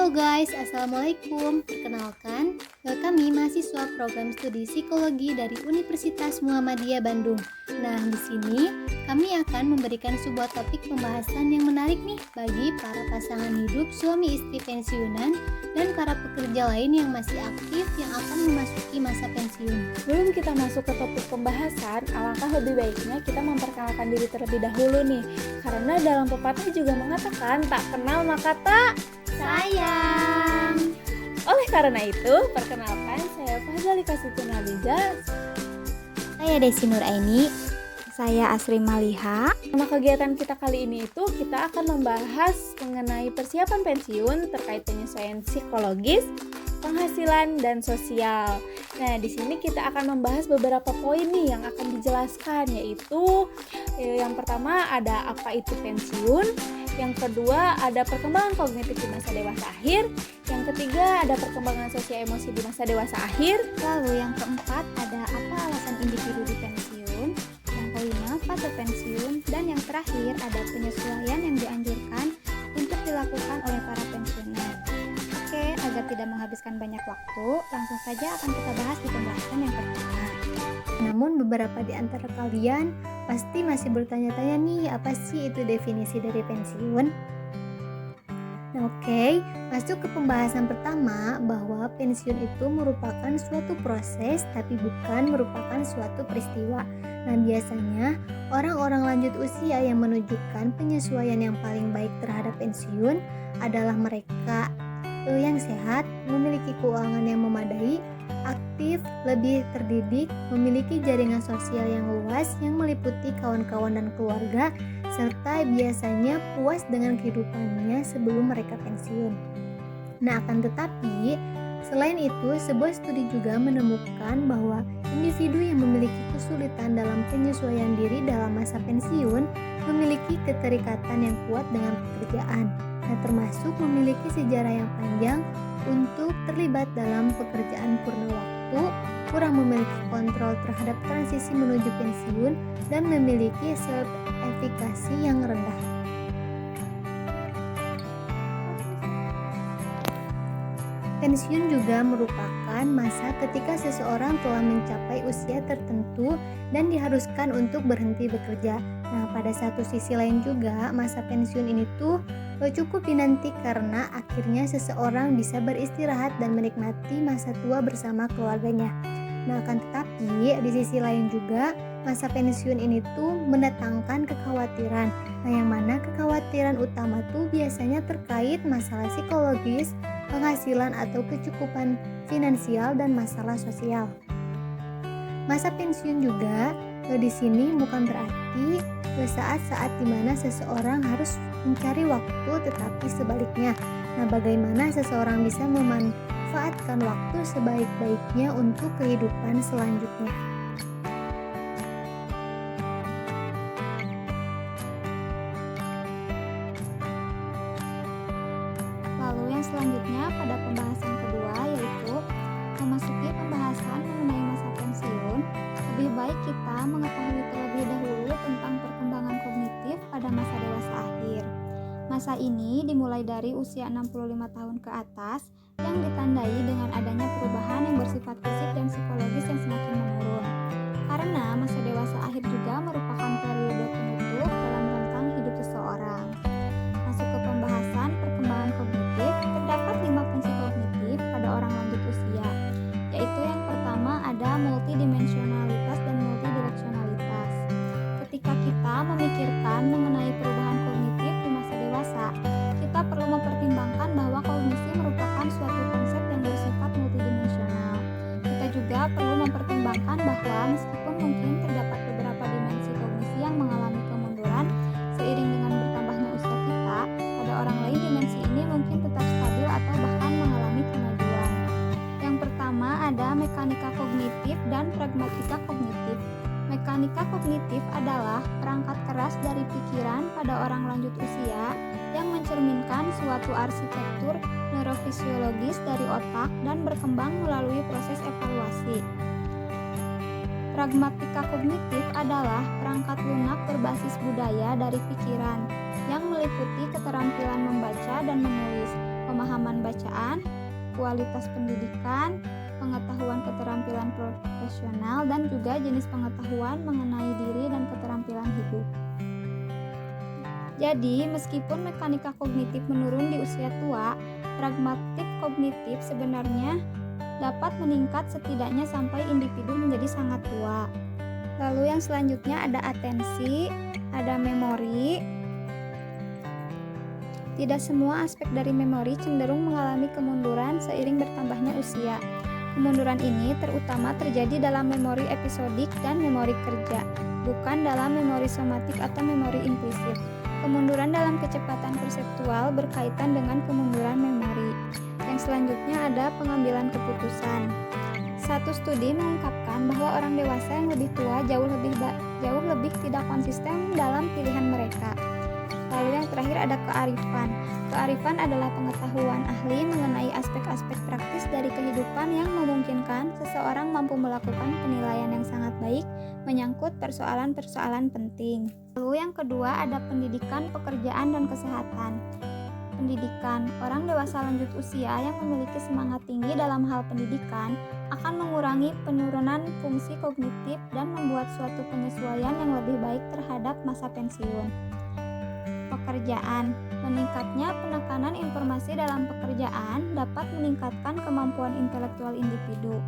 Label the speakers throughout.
Speaker 1: Halo guys, Assalamualaikum. Perkenalkan, kami mahasiswa program studi psikologi dari Universitas Muhammadiyah Bandung. Nah, di sini kami akan memberikan sebuah topik pembahasan yang menarik nih bagi para pasangan hidup suami istri pensiunan dan para pekerja lain yang masih aktif yang akan memasuki masa pensiun.
Speaker 2: Sebelum kita masuk ke topik pembahasan, alangkah lebih baiknya kita memperkenalkan diri terlebih dahulu nih. Karena dalam pepatah juga mengatakan tak kenal maka tak
Speaker 1: sayang.
Speaker 2: Oleh karena itu, perkenalkan saya Fazalika Siti Nabila.
Speaker 1: Saya Desi Nuraini.
Speaker 3: Saya Asri Maliha.
Speaker 2: Nama kegiatan kita kali ini itu kita akan membahas mengenai persiapan pensiun terkait penyesuaian psikologis, penghasilan dan sosial. Nah, di sini kita akan membahas beberapa poin nih yang akan dijelaskan, yaitu yang pertama ada apa itu pensiun, yang kedua ada perkembangan kognitif di masa dewasa akhir, yang ketiga ada perkembangan sosial emosi di masa dewasa akhir,
Speaker 3: lalu yang keempat ada apa alasan individu di pensiun, yang kelima fase pensiun, dan yang terakhir ada penyesuaian yang dianjurkan untuk dilakukan oleh para pensiuner. Oke, agar tidak menghabiskan banyak waktu, langsung saja akan kita bahas di pembahasan yang pertama.
Speaker 1: Namun beberapa di antara kalian pasti masih bertanya-tanya nih, apa sih itu definisi dari pensiun? Nah, oke, masuk ke pembahasan pertama bahwa pensiun itu merupakan suatu proses tapi bukan merupakan suatu peristiwa. Nah, biasanya orang-orang lanjut usia yang menunjukkan penyesuaian yang paling baik terhadap pensiun adalah mereka yang sehat, memiliki keuangan yang memadai, aktif, lebih terdidik, memiliki jaringan sosial yang luas yang meliputi kawan-kawan dan keluarga, serta biasanya puas dengan kehidupannya sebelum mereka pensiun. Nah, akan tetapi, selain itu, sebuah studi juga menemukan bahwa individu yang memiliki kesulitan dalam penyesuaian diri dalam masa pensiun memiliki keterikatan yang kuat dengan pekerjaan. Nah, termasuk memiliki sejarah yang panjang untuk terlibat dalam pekerjaan purna waktu, kurang memiliki kontrol terhadap transisi menuju pensiun, dan memiliki self-efikasi yang rendah. Pensiun juga merupakan masa ketika seseorang telah mencapai usia tertentu dan diharuskan untuk berhenti bekerja. Nah, pada satu sisi lain juga, masa pensiun ini tuh cukup dinanti karena akhirnya seseorang bisa beristirahat dan menikmati masa tua bersama keluarganya. Nah, akan tetapi di sisi lain juga masa pensiun ini tuh mendatangkan kekhawatiran. Nah, yang mana kekhawatiran utama tuh biasanya terkait masalah psikologis, penghasilan atau kecukupan finansial dan masalah sosial. Masa pensiun juga di sini bukan berarti saat-saat di mana seseorang harus mencari waktu, tetapi sebaliknya. Nah, bagaimana seseorang bisa memanfaatkan waktu sebaik-baiknya untuk kehidupan selanjutnya.
Speaker 3: Lalu yang selanjutnya pada pembahasan kedua yaitu memasuki pembahasan mengenai masa pensiun, lebih baik kita mengetahui terlebih dahulu tentang perkembangan kognitif pada masa dewasa akhir. Masa ini dimulai dari usia 65 tahun ke atas yang ditandai dengan adanya perubahan yang bersifat fisik dan psikologis yang semakin menurun. Karena masa dewasa akhir juga merupakan periode penutup dalam rentang hidup seseorang. Masuk ke pembahasan perkembangan kognitif, terdapat 5 fungsi kognitif pada orang lanjut usia, yaitu yang pertama ada multidimensionalitas dan multidireksionalitas. Ketika kita memikirkan mengenai perubahan kognitif di masa dewasa, kita perlu mempertimbangkan bahwa kognisi merupakan suatu konsep yang bersifat multidimensional. Kita juga perlu mempertimbangkan bahwa meskipun mungkin terdapat beberapa dimensi kognisi yang mengalami kemunduran seiring dengan bertambahnya usia kita, pada orang lain dimensi ini mungkin tetap stabil atau bahkan mengalami kemajuan. Yang pertama ada mekanika kognitif dan pragmatika kognitif. Mekanika kognitif adalah perangkat keras dari pikiran pada orang lanjut usia yang mencerminkan suatu arsitektur neurofisiologis dari otak dan berkembang melalui proses evaluasi. Pragmatika kognitif adalah perangkat lunak berbasis budaya dari pikiran yang meliputi keterampilan membaca dan menulis, pemahaman pembacaan, kualitas pendidikan, pengetahuan keterampilan profesional, dan juga jenis pengetahuan mengenai diri dan keterampilan hidup. Jadi, meskipun mekanika kognitif menurun di usia tua, pragmatik kognitif sebenarnya dapat meningkat setidaknya sampai individu menjadi sangat tua. Lalu yang selanjutnya ada atensi, ada memori. Tidak semua aspek dari memori cenderung mengalami kemunduran seiring bertambahnya usia. Kemunduran ini terutama terjadi dalam memori episodik dan memori kerja, bukan dalam memori somatik atau memori implisit. Kemunduran dalam kecepatan perseptual berkaitan dengan kemunduran memori. Yang selanjutnya ada pengambilan keputusan. Satu studi mengungkapkan bahwa orang dewasa yang lebih tua jauh lebih tidak konsisten dalam pilihan mereka. Lalu yang terakhir ada kearifan. Kearifan adalah pengetahuan ahli mengenai aspek-aspek praktis dari kehidupan yang memungkinkan seseorang mampu melakukan penilaian yang sangat baik menyangkut persoalan-persoalan penting. Lalu yang kedua ada pendidikan, pekerjaan, dan kesehatan. Pendidikan, orang dewasa lanjut usia yang memiliki semangat tinggi dalam hal pendidikan akan mengurangi penurunan fungsi kognitif dan membuat suatu penyesuaian yang lebih baik terhadap masa pensiun. Pekerjaan, meningkatnya penekanan informasi dalam pekerjaan dapat meningkatkan kemampuan intelektual individu.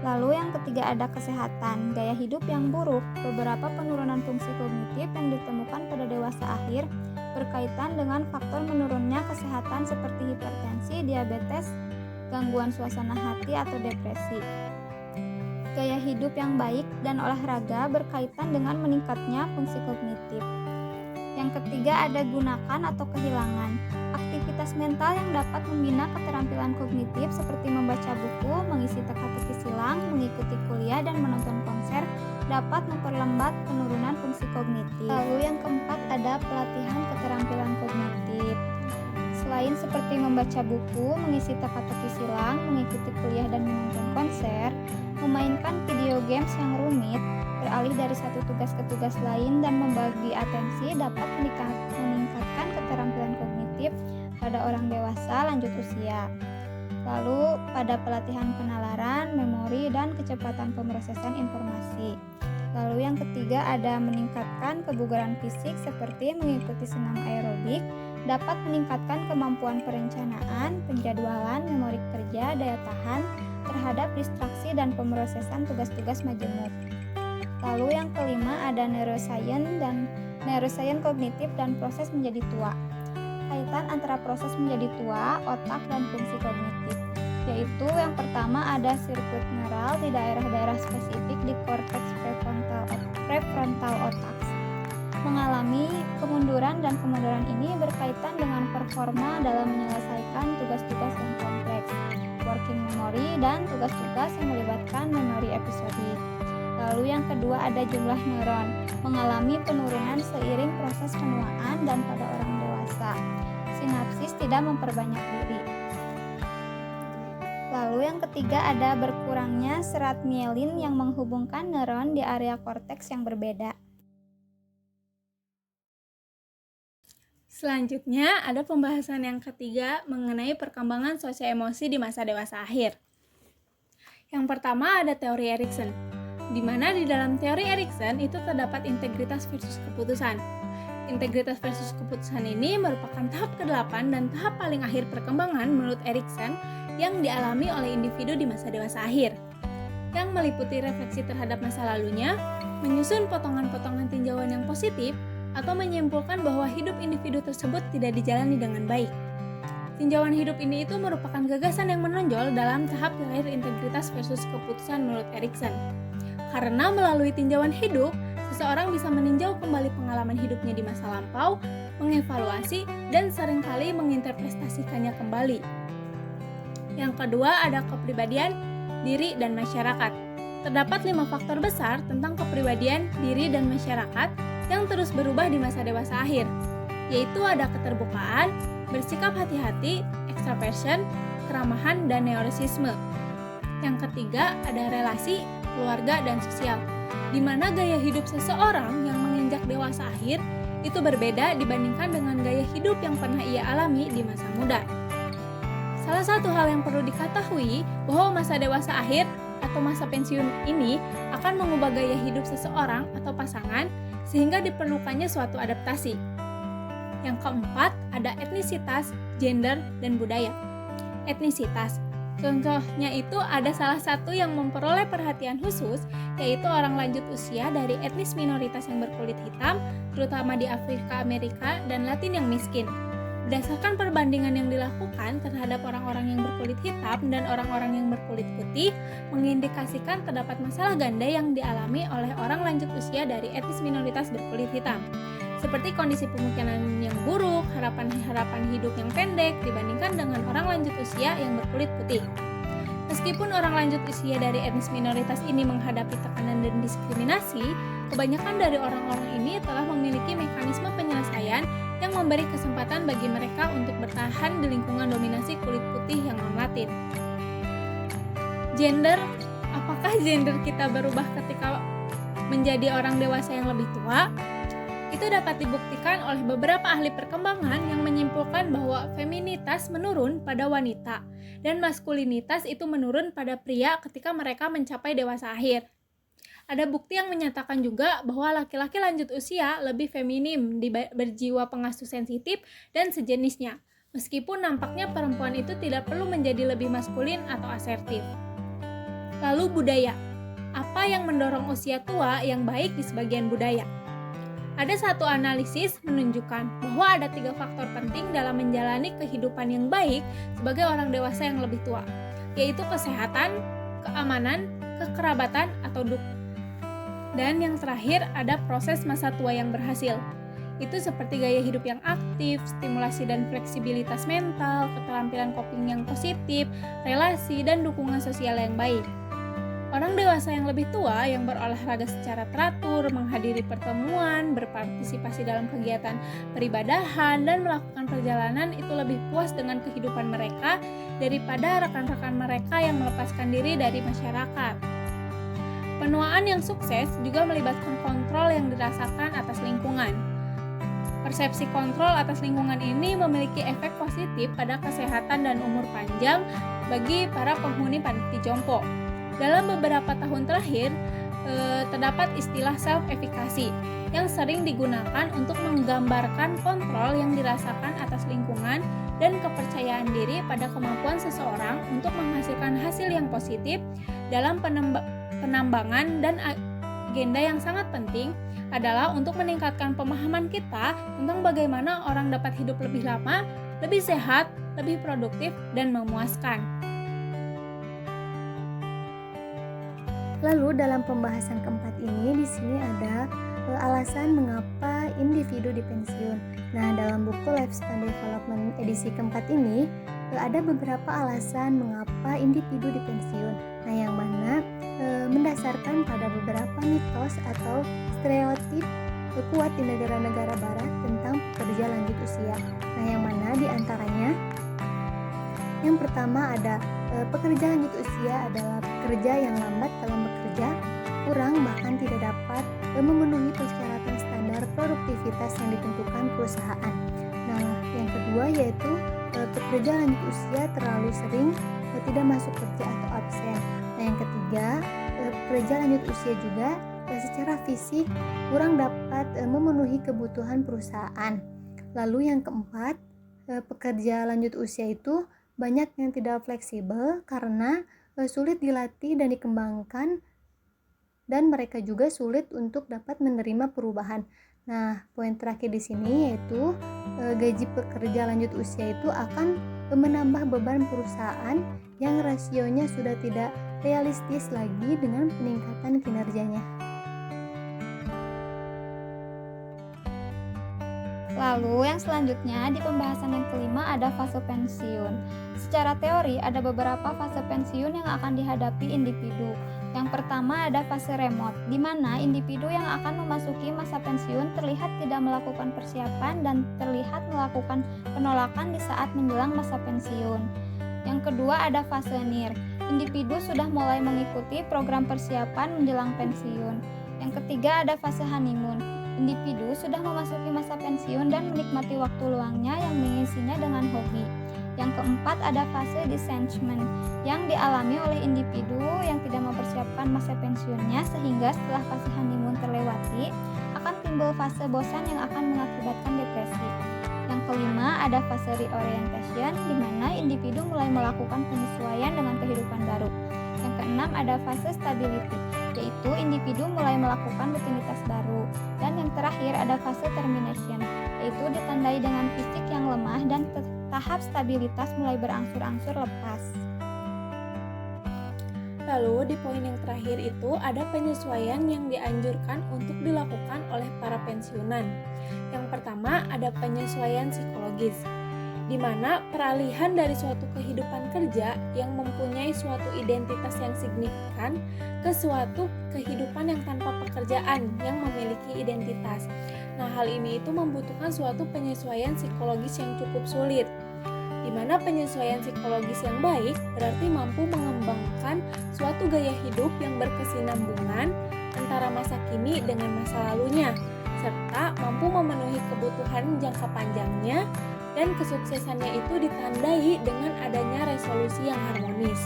Speaker 3: Lalu yang ketiga ada kesehatan, gaya hidup yang buruk. Beberapa penurunan fungsi kognitif yang ditemukan pada dewasa akhir berkaitan dengan faktor menurunnya kesehatan seperti hipertensi, diabetes, gangguan suasana hati atau depresi. Gaya hidup yang baik dan olahraga berkaitan dengan meningkatnya fungsi kognitif. Yang ketiga ada gunakan atau kehilangan. Aktivitas mental yang dapat membina keterampilan kognitif seperti membaca buku, mengisi teka-teki silang, mengikuti kuliah, dan menonton konser dapat memperlambat penurunan fungsi kognitif. Lalu yang keempat ada pelatihan keterampilan kognitif. Selain seperti membaca buku, mengisi teka-teki silang, mengikuti kuliah, dan menonton konser, memainkan video games yang rumit, beralih dari satu tugas ke tugas lain, dan membagi atensi dapat meningkatkan keterampilan kognitif pada orang dewasa lanjut usia. Lalu pada pelatihan penalaran, memori, dan kecepatan pemrosesan informasi. Lalu yang ketiga ada meningkatkan kebugaran fisik seperti mengikuti senam aerobik, dapat meningkatkan kemampuan perencanaan, penjadwalan, memori kerja, daya tahan terhadap distraksi, dan pemrosesan tugas-tugas majemuk. Lalu yang kelima ada neuroscience kognitif dan proses menjadi tua. Kaitan antara proses menjadi tua, otak, dan fungsi kognitif. Yaitu yang pertama ada sirkuit neural di daerah-daerah spesifik di korteks prefrontal otak mengalami kemunduran, dan kemunduran ini berkaitan dengan performa dalam menyelesaikan tugas-tugas yang kompleks, working memory, dan tugas-tugas yang melibatkan memori episodik. Lalu yang kedua ada jumlah neuron, mengalami penurunan seiring proses penuaan dan pada orang dewasa. Sinapsis tidak memperbanyak diri. Lalu yang ketiga ada berkurangnya serat mielin yang menghubungkan neuron di area korteks yang berbeda.
Speaker 2: Selanjutnya ada pembahasan yang ketiga mengenai perkembangan sosial emosi di masa dewasa akhir. Yang pertama ada teori Erikson, di mana di dalam teori Erikson itu terdapat integritas versus keputusan. Integritas versus keputusan ini merupakan tahap ke-8 dan tahap paling akhir perkembangan menurut Erikson yang dialami oleh individu di masa dewasa akhir, yang meliputi refleksi terhadap masa lalunya, menyusun potongan-potongan tinjauan yang positif, atau menyimpulkan bahwa hidup individu tersebut tidak dijalani dengan baik. Tinjauan hidup ini itu merupakan gagasan yang menonjol dalam tahap terakhir integritas versus keputusan menurut Erikson. Karena melalui tinjauan hidup, seseorang bisa meninjau kembali pengalaman hidupnya di masa lampau, mengevaluasi, dan seringkali menginterpretasikannya kembali. Yang kedua ada kepribadian, diri, dan masyarakat. Terdapat 5 faktor besar tentang kepribadian, diri, dan masyarakat yang terus berubah di masa dewasa akhir, yaitu ada keterbukaan, bersikap hati-hati, extraversion, keramahan, dan neurosisme. Yang ketiga ada relasi, keluarga, dan sosial, di mana gaya hidup seseorang yang menginjak dewasa akhir itu berbeda dibandingkan dengan gaya hidup yang pernah ia alami di masa muda. Salah satu hal yang perlu diketahui bahwa masa dewasa akhir atau masa pensiun ini akan mengubah gaya hidup seseorang atau pasangan sehingga diperlukannya suatu adaptasi. Yang keempat, ada etnisitas, gender, dan budaya. Etnisitas, contohnya itu ada salah satu yang memperoleh perhatian khusus, yaitu orang lanjut usia dari etnis minoritas yang berkulit hitam, terutama di Afrika, Amerika, dan Latin yang miskin. Berdasarkan perbandingan yang dilakukan terhadap orang-orang yang berkulit hitam dan orang-orang yang berkulit putih, mengindikasikan terdapat masalah ganda yang dialami oleh orang lanjut usia dari etnis minoritas berkulit hitam, seperti kondisi pemukiman yang buruk, harapan hidup yang pendek dibandingkan dengan orang lanjut usia yang berkulit putih. Meskipun orang lanjut usia dari etnis minoritas ini menghadapi tekanan dan diskriminasi, kebanyakan dari orang-orang ini telah memiliki mekanisme penyelesaian yang memberi kesempatan bagi mereka untuk bertahan di lingkungan dominasi kulit putih yang non-Latin. Gender, apakah gender kita berubah ketika menjadi orang dewasa yang lebih tua? Itu dapat dibuktikan oleh beberapa ahli perkembangan yang menyimpulkan bahwa feminitas menurun pada wanita dan maskulinitas itu menurun pada pria ketika mereka mencapai dewasa akhir. Ada bukti yang menyatakan juga bahwa laki-laki lanjut usia lebih feminim, berjiwa pengasuh sensitif, dan sejenisnya, meskipun nampaknya perempuan itu tidak perlu menjadi lebih maskulin atau asertif. Lalu budaya, apa yang mendorong usia tua yang baik di sebagian budaya? Ada satu analisis menunjukkan bahwa ada 3 faktor penting dalam menjalani kehidupan yang baik sebagai orang dewasa yang lebih tua, yaitu kesehatan, keamanan, kekerabatan, atau dukungan. Dan yang terakhir ada proses masa tua yang berhasil. Itu seperti gaya hidup yang aktif, stimulasi dan fleksibilitas mental, keterampilan coping yang positif, relasi, dan dukungan sosial yang baik. Orang dewasa yang lebih tua yang berolahraga secara teratur, menghadiri pertemuan, berpartisipasi dalam kegiatan peribadahan, dan melakukan perjalanan itu lebih puas dengan kehidupan mereka daripada rekan-rekan mereka yang melepaskan diri dari masyarakat. Penuaan yang sukses juga melibatkan kontrol yang dirasakan atas lingkungan. Persepsi kontrol atas lingkungan ini memiliki efek positif pada kesehatan dan umur panjang bagi para penghuni panti jompo. Dalam beberapa tahun terakhir, terdapat istilah self-efficacy yang sering digunakan untuk menggambarkan kontrol yang dirasakan atas lingkungan dan kepercayaan diri pada kemampuan seseorang untuk menghasilkan hasil yang positif dalam penambangan. Dan agenda yang sangat penting adalah untuk meningkatkan pemahaman kita tentang bagaimana orang dapat hidup lebih lama, lebih sehat, lebih produktif, dan memuaskan.
Speaker 1: Lalu dalam pembahasan keempat ini di sini ada alasan mengapa individu dipensiun. Nah, dalam buku Lifespan Development edisi keempat ini ada beberapa alasan mengapa individu dipensiun. Nah, yang mana mendasarkan pada beberapa mitos atau stereotip kuat di negara-negara barat tentang pekerja lanjut usia. Nah, yang mana diantaranya yang pertama ada pekerja lanjut usia adalah pekerja yang lambat dalam bekerja, kurang bahkan tidak dapat memenuhi persyaratan standar produktivitas yang ditentukan perusahaan. Nah, yang kedua yaitu pekerja lanjut usia terlalu sering tidak masuk kerja atau absen. Nah, yang ketiga pekerja lanjut usia juga secara fisik kurang dapat memenuhi kebutuhan perusahaan. Lalu yang keempat, pekerja lanjut usia itu banyak yang tidak fleksibel karena sulit dilatih dan dikembangkan, dan mereka juga sulit untuk dapat menerima perubahan. Nah, poin terakhir di sini yaitu gaji pekerja lanjut usia itu akan menambah beban perusahaan yang rasionya sudah tidak realistis lagi dengan peningkatan kinerjanya.
Speaker 3: Lalu yang selanjutnya di pembahasan yang kelima ada fase pensiun. Secara teori ada beberapa fase pensiun yang akan dihadapi individu. Yang pertama ada fase remote, di mana individu yang akan memasuki masa pensiun terlihat tidak melakukan persiapan dan terlihat melakukan penolakan di saat menjelang masa pensiun. Yang kedua ada fase near, individu sudah mulai mengikuti program persiapan menjelang pensiun. Yang ketiga ada fase honeymoon, individu sudah memasuki masa pensiun dan menikmati waktu luangnya yang mengisinya dengan hobi. Yang keempat ada fase disenchment yang dialami oleh individu yang tidak mempersiapkan masa pensiunnya sehingga setelah fase honeymoon terlewati akan timbul fase bosan yang akan mengakibatkan depresi. Yang kelima ada fase reorientation di mana individu mulai melakukan penyesuaian dengan kehidupan baru. Yang keenam ada fase stability, yaitu individu mulai melakukan rutinitas baru. Dan yang terakhir ada fase termination, yaitu ditandai dengan fisik yang lemah dan tahap stabilitas mulai berangsur-angsur lepas.
Speaker 2: Lalu di poin yang terakhir itu ada penyesuaian yang dianjurkan untuk dilakukan oleh para pensiunan. Yang pertama ada penyesuaian psikologis, di mana peralihan dari suatu kehidupan kerja yang mempunyai suatu identitas yang signifikan ke suatu kehidupan yang tanpa pekerjaan yang memiliki identitas. Nah, hal ini itu membutuhkan suatu penyesuaian psikologis yang cukup sulit, di mana penyesuaian psikologis yang baik berarti mampu mengembangkan suatu gaya hidup yang berkesinambungan antara masa kini dengan masa lalunya, serta mampu memenuhi kebutuhan jangka panjangnya, dan kesuksesannya itu ditandai dengan adanya resolusi yang harmonis.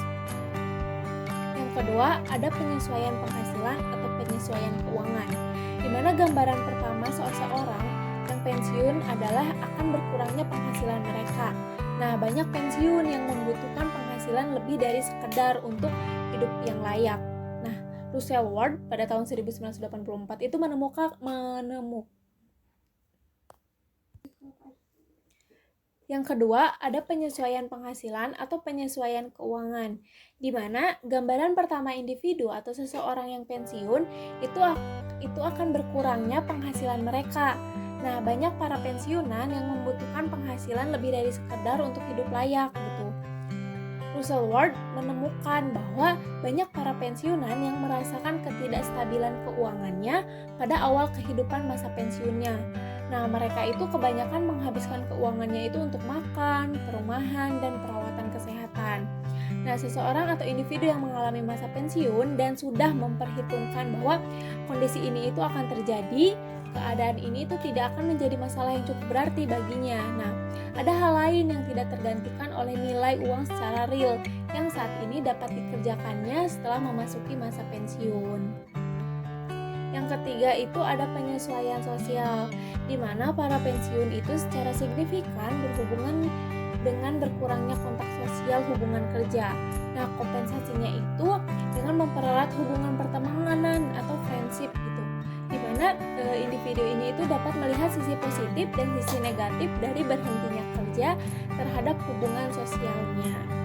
Speaker 2: Yang kedua, ada penyesuaian penghasilan atau penyesuaian keuangan, di mana gambaran pertama seseorang yang pensiun adalah akan berkurangnya penghasilan mereka. Nah, banyak pensiun yang membutuhkan penghasilan lebih dari sekedar untuk hidup yang layak. Nah, Russell Ward pada tahun 1984 itu Yang kedua, ada penyesuaian penghasilan atau penyesuaian keuangan, di mana gambaran pertama individu atau seseorang yang pensiun itu akan berkurangnya penghasilan mereka. Nah, banyak para pensiunan yang membutuhkan penghasilan lebih dari sekedar untuk hidup layak gitu. Russell Ward menemukan bahwa banyak para pensiunan yang merasakan ketidakstabilan keuangannya pada awal kehidupan masa pensiunnya. Nah, mereka itu kebanyakan menghabiskan keuangannya itu untuk makan, perumahan, dan perawatan kesehatan. Nah, seseorang atau individu yang mengalami masa pensiun dan sudah memperhitungkan bahwa kondisi ini itu akan terjadi, keadaan ini itu tidak akan menjadi masalah yang cukup berarti baginya. Nah, ada hal lain yang tidak tergantikan oleh nilai uang secara real yang saat ini dapat dikerjakannya setelah memasuki masa pensiun. Yang ketiga itu ada penyesuaian sosial, di mana para pensiun itu secara signifikan berhubungan dengan berkurangnya kontak sosial hubungan kerja. Nah, kompensasinya itu dengan mempererat hubungan pertemanan atau friendship gitu, di mana individu ini itu dapat melihat sisi positif dan sisi negatif dari berhentinya kerja terhadap hubungan sosialnya.